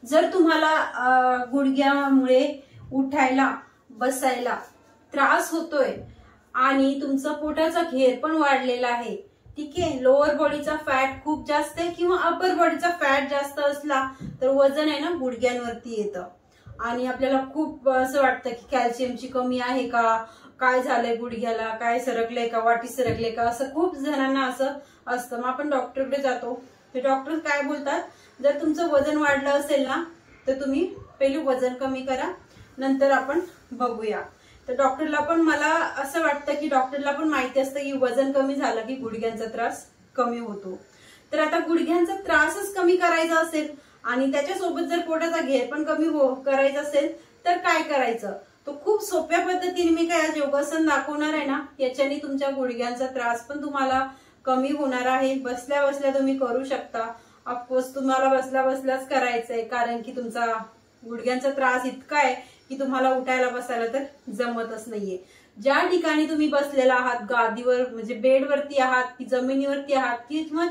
जर तुम्हाला गुडघ्यामुळे उठायला बसायला त्रास होतोय आणि तुमचा पोटाचा घेर पण वाढलेला आहे, ठीक आहे, लोअर बॉडीचा फॅट खूप जास्त आहे किंवा अपर बॉडीचा फॅट जास्त असला तर वजन आहे ना गुडघ्यांवरती येतं आणि आपल्याला खूप असं वाटतं की कॅल्शियमची कमी आहे का, काय झालंय गुडघ्याला, काय सरकलंय का, वाटी सरकले का, असं खूप जणांना असं असतं. मग आपण डॉक्टरकडे जातो, ते डॉक्टर काय बोलतात, जर तुमचं वजन वाढलं असेल ना तर तुम्ही पहिले वजन कमी करा, नंतर आपण बघूया. तर डॉक्टरला पण मला असं वाटतं की डॉक्टरला पण माहिती असतं की वजन कमी झालं की गुडघ्यांचा त्रास कमी होतो. तर आता गुडघ्यांचा त्रासच कमी करायचा असेल आणि त्याच्यासोबत जर पोटाचा घेर पण कमी करायचा असेल तर काय करायचं, तो खूप सोप्या पद्धतीने मी काय आज योगासन दाखवणार आहे ना, याच्याने तुमच्या गुडघ्यांचा त्रास पण तुम्हाला कमी होणार आहे. बसल्या बसल्या तुम्ही करू शकता. ऑफकोर्स तुम्हाला बसल्या बसल्याच करायचंय, कारण की तुमचा गुडघ्यांचा त्रास इतका आहे की तुम्हाला उठायला बसायला तर जमतच नाहीये. ज्या ठिकाणी तुम्ही बसलेला आहात, गादीवर म्हणजे बेडवरती आहात की जमिनीवरती आहात किंवा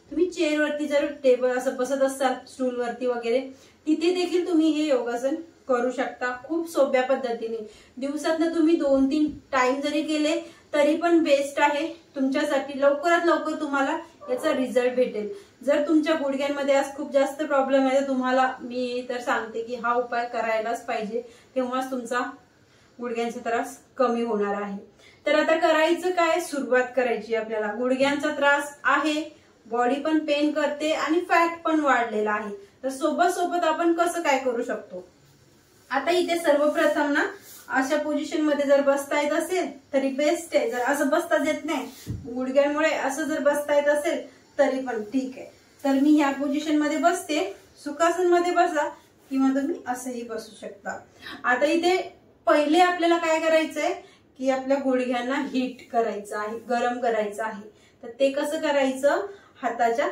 तुम्ही चेअरवरती जर टेबल असं बसत असाल स्टूलवरती वगैरे, तिथे देखील तुम्ही हे योगासन करू शकता खूप सोप्या पद्धतीने. दिवसातनं तुम्ही 2-3 टाइम जरी केले तरी पण बेस्ट आहे तुमच्यासाठी. लवकरात लवकर तुम्हाला याचा रिझल्ट भेटेल. जर तुमच्या गुडघ्यांमध्ये आज खूप जास्त प्रॉब्लेम आहे तर तुम्हाला मी तर सांगते की हा उपाय करायलाच पाहिजे, तेव्हाच तुमचा गुडघ्यांचा त्रास कमी होणार आहे. तर आता करायचं काय, सुरुवात करायची आपल्याला. गुडघ्यांचा त्रास आहे, बॉडी पण पेन करते आणि फॅट पण वाढलेला आहे, तर सोबत सोबत आपण कसं काय करू शकतो. आता इथे सर्वप्रथम ना अशा पोझिशन मध्ये जर बसता येत असेल तरी बेस्ट आहे. जर असं बसताच येत नाही गुडघ्यांमुळे, असं जर बसता येत असेल तरी पण ठीक आहे. तर मी ह्या पोझिशन मध्ये बसते, सुखासन मध्ये बसा किंवा तुम्ही असंही बसू शकता. आता इथे पहिले आपल्याला काय करायचंय की आपल्या गुडघ्यांना हीट करायचं आहे, गरम करायचं आहे. तर ते कसं करायचं, हाताच्या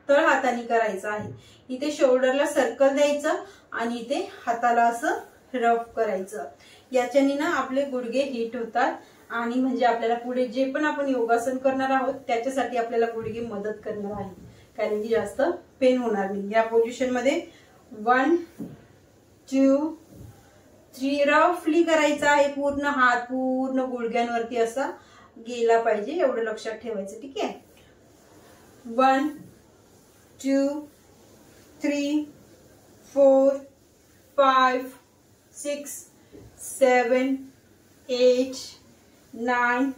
तळ हाताने करायचं आहे. इथे शोल्डरला सर्कल द्यायचं आणि इथे हाताला असं रफ करायचं. याच्याने ना आपले गुडघे हीट होतात आणि म्हणजे आपल्याला पुढे जे पण आपण योगासन करणार आहोत त्याच्यासाठी आपल्याला गुडघे मदत करणार आहे, कारण की जास्त पेन होणार नाही. या पोझिशन मध्ये 1 2 3 रफली करायचं आहे. पूर्ण हात पूर्ण गुडघ्यांवरती असा गेला पाहिजे, एवढं लक्षात ठेवायचं, ठीक आहे. 1 2 3 4 5 6 7 8 9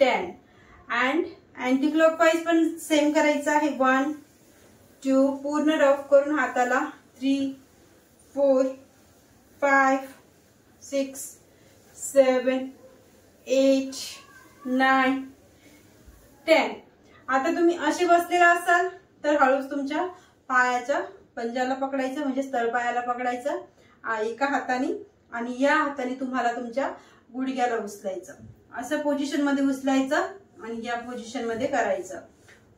10 अँड अँटी क्लॉकवाईज पण सेम करायचं आहे. 1 2 पूर्ण रफ करून हाताला, 3 4 5 6 7 8 9 10. आता तुम्ही असे बसलेला असाल तर हळूच तुमच्या पायाच्या पंजाला पकडायचं, म्हणजे तळपायाला पकडायचं एका हाताने आणि या हाताने तुम्हाला तुमच्या गुडघ्याला उचलायचं. असं पोझिशन मध्ये उचलायचं आणि या पोझिशन मध्ये करायचं.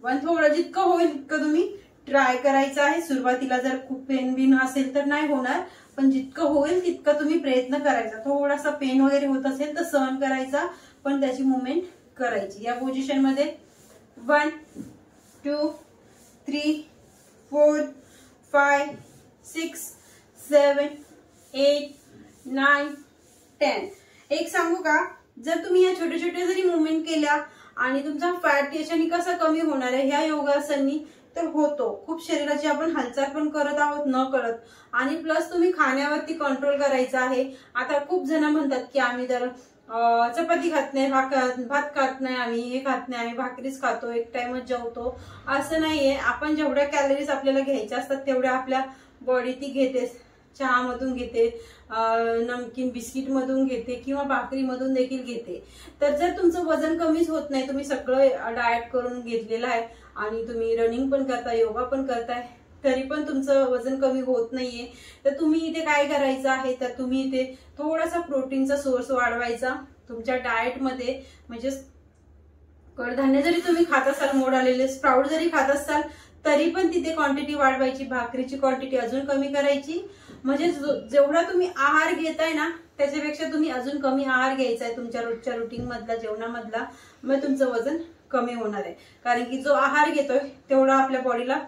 थोडं जितकं होईल तितकं तुम्ही ट्राय करायचं आहे. सुरुवातीला जर खूप पेन बिन असेल तर नाही होणार, पण जितकं होईल तितकं तुम्ही प्रयत्न करायचा. थोडासा पेन वगैरे होत असेल तर सहन करायचा, पण त्याची मुवमेंट करायची. या पोझिशन मध्ये 1 2 3 4 5 6 7 8 9 10. एक सांगू का, जर तुम्ही या छोट्या छोट्या जरी मुवमेंट केल्या आणि तुमचा फॅट याच्याने कसा कमी होणार आहे ह्या योगासनी, तर होतो. खूप शरीराची आपण हालचाल पण करत आहोत न कळत, आणि प्लस तुम्ही खाण्यावरती कंट्रोल करायचा आहे. आता खूप जण म्हणतात की आम्ही तर चपाती खात नाही, भात खात नाही, आम्ही हे खात नाही, आम्ही भाकरीच खातो, एक टाइमच जेवतो. असं नाहीये. आपण जेवढ्या कॅलरीज आपल्याला घ्यायच्या असतात तेवढ्या आपल्या बॉडी ती घेते. चहा मधून घेते, नमकीन बिस्किट मधून घेते किंवा भाकरी मधून देखील घेते. तर जर तुमचं वजन कमीच होत नाही, तुम्ही सगळं डाएट करून घेतलेलं आहे आणि तुम्ही रनिंग पण करताय, योगा पण करताय, तरी पण तुमचं वजन कमी होत नाहीये, तर तुम्ही इथे काय करायचं आहे, तर तुम्ही इथे थोडासा प्रोटीनचा सोर्स वाढवायचा तुमच्या डाएट मध्ये. म्हणजे कडधान्य जरी तुम्ही खात असाल, मोड आलेले स्प्राउट जरी खात असाल तरी पण तिथे क्वांटिटी वाढवायची, भाकरीची क्वांटिटी अजून कमी करायची. म्हणजे जेवढा तुम्ही आहार घेताय ना त्याच्यापेक्षा तुम्ही अजून कमी आहार घ्यायचा आहे तुमच्या रोजच्या रुटीन मधला, जेवणामधला. मग तुमचं वजन कमी होणार आहे, कारण की जो आहार घेतोय तेवढा आपल्या बॉडीला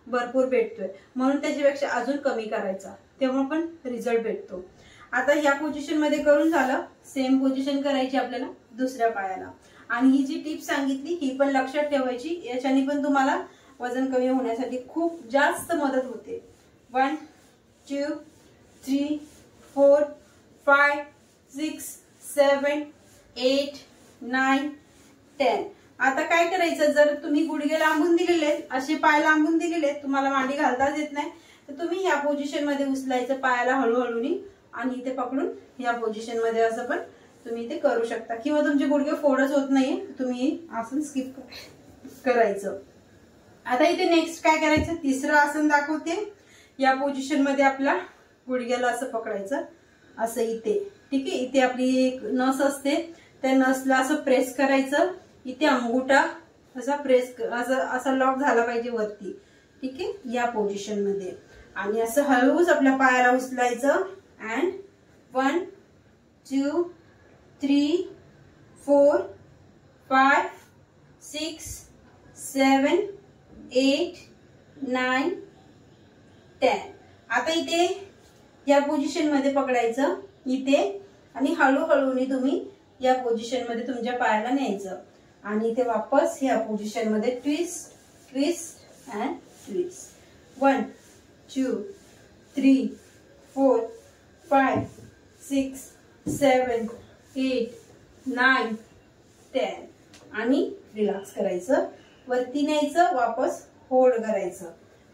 भरपूर भेटतोय, म्हणून त्याच्यापेक्षा अजून कमी करायचा, तेव्हा पण रिझल्ट भेटतो. आता ह्या पोझिशन मध्ये करून झालं. सेम पोझिशन करायची आपल्याला दुसऱ्या पायाला. आणि ही जी टिप सांगितली ही पण लक्षात ठेवायची, याच्याने पण तुम्हाला वजन कमी होण्यासाठी खूप जास्त मदत होते. 1 2 3 4 5 6 7 8 9 10. आता काय करायचं, जर तुम्ही गुडघे लांबून दिलेले आहेत, असे पाय लांबून दिलेले आहेत, तुम्हाला मांडी घालताच येत नाही, तर तुम्ही ह्या पोझिशन मध्ये उचलायचं पायाला हळूहळूनी आणि इथे पकडून ह्या पोझिशन मध्ये असं पण तुम्ही ते करू शकता. किंवा तुमचे गुडघे फोडच होत नाहीये, तुम्ही आसन स्किप करायचं. आता इथे नेक्स्ट काय करायचं, तिसरं आसन दाखवते. या पोझिशन मध्ये आपला गुडघ्याला असं पकडायचं, असं इथे. ठीक आहे, इथे आपली एक नस असते, त्या नसला असं प्रेस करायचं. इथे अंगुठा असा प्रेस असा लॉक झाला पाहिजे वरती. ठीक आहे, या पोझिशन मध्ये. आणि असं हळूच आपल्या पायाला उचलायचं. अँड 1 2 3 4 5 6 7 8 9 10. आता इथे या पोझिशन मध्ये पकडायचं इथे, आणि हळूहळूने तुम्ही या पोझिशन मध्ये तुमच्या पायाला न्यायचं. आणि इथे वापस या पोझिशन मध्ये ट्विस्ट ट्विस्ट अँड ट्विस्ट. 1 2 3 4 5 6 7 8 9 10. आणि रिलॅक्स करायचं, वरती न्यायचं, वापस होल्ड करायचं.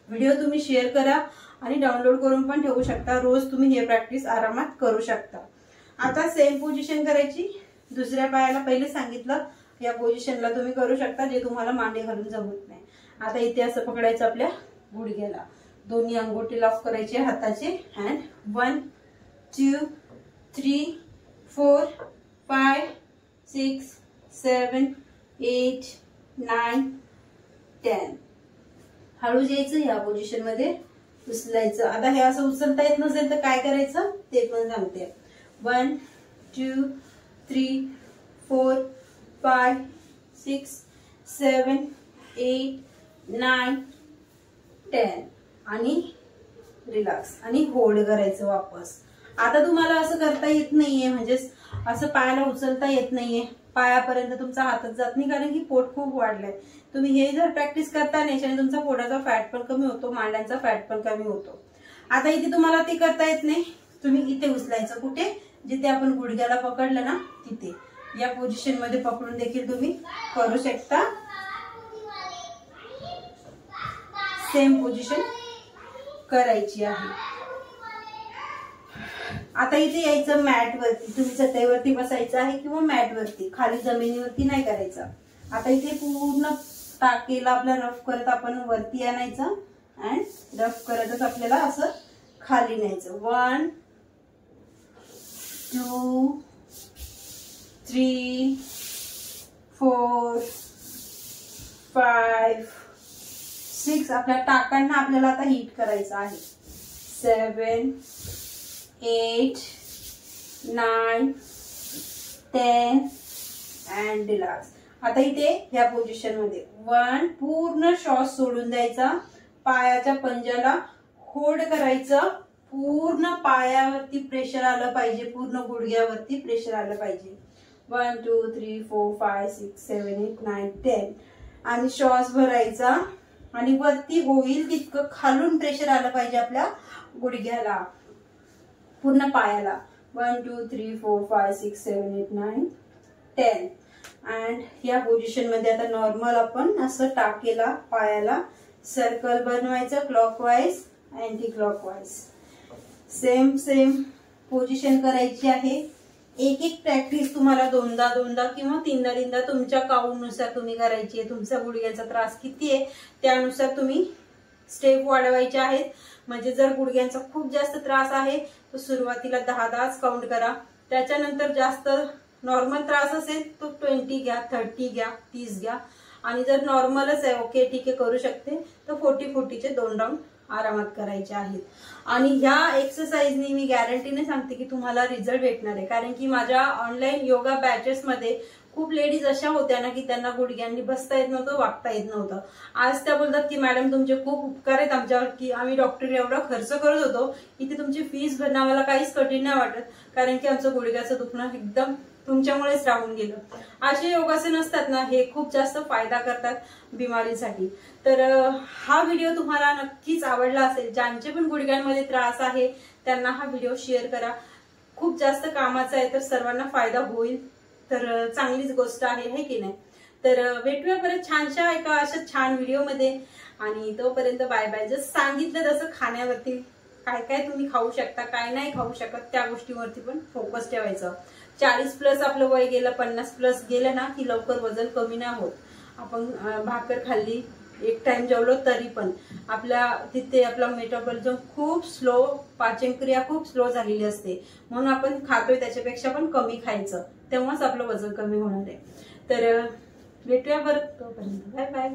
व्हिडिओ तुम्ही शेअर करा आणि डाउनलोड करून पण ठेवू शकता. रोज तुम्ही हे प्रॅक्टिस आरामात करू शकता. आता सेम पोझिशन करायची दुसऱ्या पायाला. पहिले सांगितलं या पोझिशनला तुम्ही करू शकता, जे तुम्हाला मांडी घालून जमत नाही. आता इथे असं पकडायचं आपल्या गुडघ्याला, दोन्ही अंगोटी लॉक करायचे हाताचे. अँड 1 2 3 4 5 6 7 8 9 10. हळू यायचं, या पोझिशन मध्ये उचलायचं. आता हे असं उचलता येत नसेल तर काय करायचं ते पण सांगते. 1 2 3 4 5 6 7 8 9 10. आणि रिलॅक्स आणि होल्ड करायचं वापस. आता तुम्हाला असं करता येत नाहीये, म्हणजे असं पायाला उचलता येत नाहीये, पायापर्यंत तुमचा हातच जात नाही, कारण की पोट खूप वाढलंय. तुम्ही हे जर प्रॅक्टिस करता याच्याने तुमचा पोटाचा फॅट पण कमी होतो, मांड्यांचा फॅट पण कमी होतो. आता इथे तुम्हाला ते करता येत नाही, तुम्ही इथे उचलायचं. कुठे, जिथे आपण गुडघ्याला पकडलं ना तिथे. या पोझिशन मध्ये पकडून देखील तुम्ही करू शकता. सेम पोझिशन करायची आहे. आता इथे यायचं मॅट वरती, तुम्ही चटईवरती बसायचं आहे किंवा मॅट वरती, खाली जमिनीवरती नाही करायचं. आता इथे पूर्ण टाकेला आपल्या रफ करत आपण वरती आणायचं अँड रफ करतच आपल्याला असं खाली न्यायचं. 1 2 3 4 5 6. आपल्या टाकांना आपल्याला आता हिट करायचं आहे. 7 8 9 10 अँड रिलॅक्स. आता इथे ह्या पोझिशन मध्ये 1 पूर्ण श्वास सोडून द्यायचा, पायाच्या पंजाला होल्ड करायचं, पूर्ण पायावरती प्रेशर आलं पाहिजे, पूर्ण गुडघ्यावरती प्रेशर आलं पाहिजे. 1 2 3 4 5 6 7 8 9 10. आणि श्वास भरायचा आणि वरती होईल तितकं खालून प्रेशर आलं पाहिजे आपल्या गुडघ्याला, पूर्ण पायाला. 1 2 3 4 5 6 7 8 9 10. अँड या पोझिशन मध्ये आता नॉर्मल आपण असं टाकेला पायाला सर्कल बनवायचं, clockwise anti clockwise. Same position करायची आहे. एक एक प्रॅक्टिस तुम्हाला दोनदा किंवा तीनदा तुमच्या काउंटनुसार तुम्ही करायची आहे. तुमचा गुडघ्याचा त्रास किती आहे त्यानुसार तुम्ही स्टेप वाढवायचे आहेत. म्हणजे जर गुडघ्यांचा खूप जास्त त्रास आहे तर सुरुवातीला 10 काउंट करा. त्याच्यानंतर जास्त नॉर्मल त्रास असेल तो 20 घ्या, 30 घ्या, 30 घ्या. आणि जर नॉर्मलच आहे, ओके ठीक आहे करू शकते, तर 40-40चे 2 राऊंड आरामात करायचे आहेत. आणि ह्या एक्सरसाइजनी मी गॅरंटीने सांगते की तुम्हाला रिझल्ट भेटणार आहे. कारण की माझ्या ऑनलाईन योगा बॅचेस मध्ये खूप लेडीज अशा होत्या ना की त्यांना गुडघ्यांनी बसता येत नव्हतं, वागता येत नव्हतं. आज त्या बोलतात की मॅडम तुमचे खूप उपकार आहेत आमच्यावर, की आम्ही डॉक्टर एवढा खर्च करत होतो की ती तुमची फीस भरणं आम्हाला काहीच कठीण नाही वाटत, कारण की आमचं गुडघ्याचं दुखणं एकदम तुमच्यामुळेच राहून गेलं. असे योगासन असतात ना, हे खूप जास्त फायदा करतात बिमारीसाठी. तर हा व्हिडिओ तुम्हाला नक्कीच आवडला असेल. ज्यांचे पण गुडघ्यांमध्ये त्रास आहे त्यांना हा व्हिडिओ शेअर करा. खूप जास्त कामाचा आहे, तर सर्वांना फायदा होईल, तर चांगलीच गोष्ट आहे की नाही. तर भेटूया परत छानशा एका अशा छान व्हिडिओमध्ये, आणि तोपर्यंत बाय बाय. जसं सांगितलं तसं खाण्यावरती काय काय तुम्ही खाऊ शकता, काय नाही खाऊ शकत, त्या गोष्टीवरती पण फोकस ठेवायचं. 40+ आपलं वय गेलं, 50+ गेलं ना की लवकर वजन कमी नाही होत. आपण भाकर खाल्ली, एक टाइम जेवलो तरी पण आपल्या तिथे आपला मेटाबॉलिझम खूप स्लो, पाचनक्रिया खूप स्लो झालेली असते. म्हणून आपण खातोय त्याच्यापेक्षा पण कमी खायचं, तेव्हाच आपलं वजन कमी होणार आहे. तर भेटूया परत, तोपर्यंत बाय बाय.